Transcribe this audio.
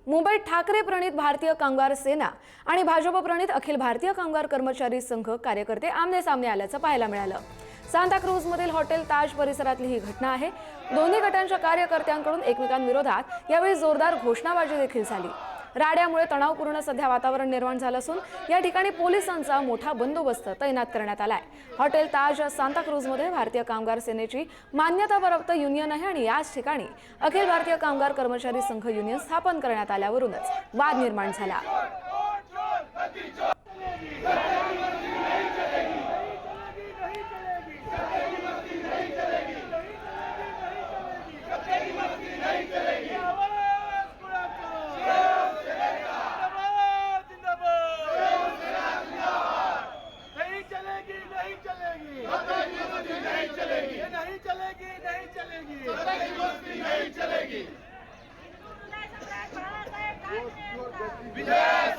मुंबईत ठाकरे प्रणित भारतीय कामगार सेना आणि भाजप प्रणित अखिल भारतीय कामगार कर्मचारी संघ कार्यकर्ते आमने सामने आल्याचं पाहायला मिळालं। सांताक्रूझमधील हॉटेल ताज परिसरातली ही घटना आहे। दोन्ही गटांच्या कार्यकर्त्यांकडून एकमेकांविरोधात यावेळी जोरदार घोषणाबाजी देखील झाली। राड्यामुळे तणावपूर्ण सध्या वातावरण निर्माण झालं असून या ठिकाणी पोलिसांचा मोठा बंदोबस्त तैनात करण्यात आलाय। हॉटेल ताज सांताक्रूझमध्ये भारतीय कामगार सेनेची मान्यताप्राप्त युनियन आहे आणि याच ठिकाणी अखिल भारतीय कामगार कर्मचारी संघ युनियन स्थापन करण्यात आल्यावरूनच वाद निर्माण झाला। विजय